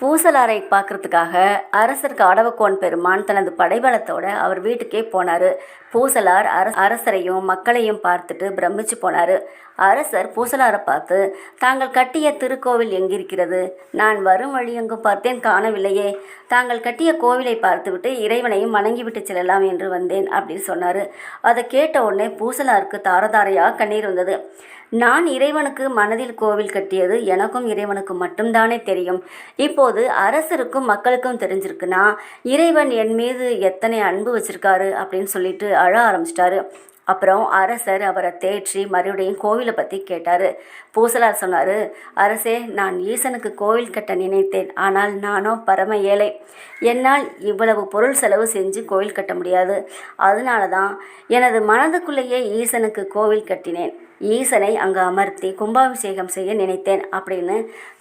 பூசலாரை பார்க்கறதுக்காக அரசர் காடவக்கோன் பெருமான் தனது படைபலத்தோட அவர் வீட்டுக்கே போனார். பூசலார் அரசரையும் மக்களையும் பார்த்துட்டு பிரமிச்சு போனார். அரசர் பூசலாரை பார்த்து, தாங்கள் கட்டிய திருக்கோவில் எங்கிருக்கிறது? நான் வரும் வழி எங்கும் பார்த்தேன், காணவில்லையே. தாங்கள் கட்டிய கோவிலை பார்த்துவிட்டு இறைவனையும் வணங்கிவிட்டு செல்லலாம் என்று வந்தேன் அப்படின்னு சொன்னார். அதை கேட்ட உடனே பூசலாருக்கு தாரதாரையாக கண்ணீர் வந்தது. நான் இறைவனுக்கு மனதில் கோவில் கட்டியது எனக்கும் இறைவனுக்கு மட்டும்தானே தெரியும். இப்போது அரசருக்கும் மக்களுக்கும் தெரிஞ்சிருக்குன்னா இறைவன் என் மீது எத்தனை அன்பு வச்சிருக்காரு அப்படின்னு சொல்லிட்டு அழ ஆரம்பிச்சிட்டாரு. அப்புறம் அரசர் அவரை தேற்றி மறுபடியும் கோவிலை பற்றி கேட்டார். பூசலார் சொன்னார், அரசே, நான் ஈசனுக்கு கோவில் கட்ட நினைத்தேன். ஆனால் நானோ பரம ஏழை. என்னால் இவ்வளவு பொருள் செலவு செஞ்சு கோவில் கட்ட முடியாது. அதனால தான் எனது மனதுக்குள்ளேயே ஈசனுக்கு கோவில் கட்டினேன். ஈசனை அங்கு அமர்த்தி கும்பாபிஷேகம் செய்ய நினைத்தேன் அப்படின்னு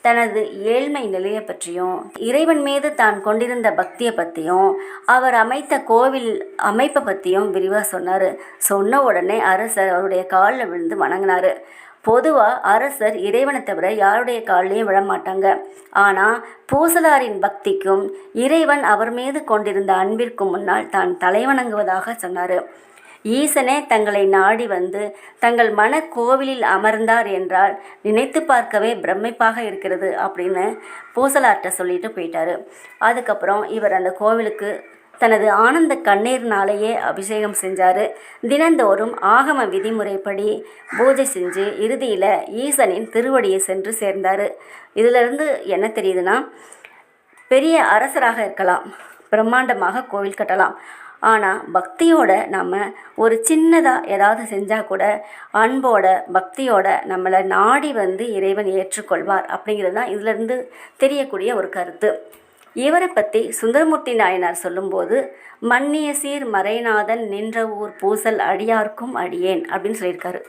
தனது ஏழ்மை நிலையை பற்றியும் இறைவன் மீது தான் கொண்டிருந்த பக்தியை பற்றியும் அவர் அமைத்த கோவில் அமைப்பை பற்றியும் விரிவாக சொன்னார். சொன்ன உடனே அரசர் அவருடைய காலில் விழுந்து வணங்கினார். பொதுவாக அரசர் இறைவனை தவிர யாருடைய காலிலையும் விழமாட்டாங்க. ஆனால் பூசலாரின் பக்திக்கும் இறைவன் அவர் மீது கொண்டிருந்த அன்பிற்கும் முன்னால் தான் தலைவணங்குவதாக சொன்னார். ஈசனே தங்களை நாடி வந்து தங்கள் மன கோவிலில் அமர்ந்தார் என்றால் நினைத்து பார்க்கவே பிரமிப்பாக இருக்கிறது அப்படின்னு பூசலார்ட்ட சொல்லிட்டு போயிட்டாரு. அதுக்கப்புறம் இவர் அந்த கோவிலுக்கு தனது ஆனந்த கண்ணீர்னாலேயே அபிஷேகம் செஞ்சார். தினந்தோறும் ஆகம விதிமுறைப்படி பூஜை செஞ்சு இறுதியில் ஈசனின் திருவடியை சென்று சேர்ந்தார். இதிலிருந்து என்ன தெரியுதுன்னா, பெரிய அரசராக இருக்கலாம், பிரம்மாண்டமாக கோவில் கட்டலாம். ஆனால் பக்தியோட நம்ம ஒரு சின்னதாக ஏதாவது செஞ்சால் கூட அன்போட பக்தியோட நம்மளை நாடி வந்து இறைவன் ஏற்றுக்கொள்வார் அப்படிங்கிறது தான் இதிலிருந்து தெரியக்கூடிய ஒரு கருத்து. இவரை பற்றி சுந்தரமூர்த்தி நாயனார் சொல்லும்போது, மன்னிய சீர் மறைநாதன் நின்ற ஊர் பூசல் அடியார்க்கும் அடியேன் அப்படின்னு சொல்லியிருக்காரு.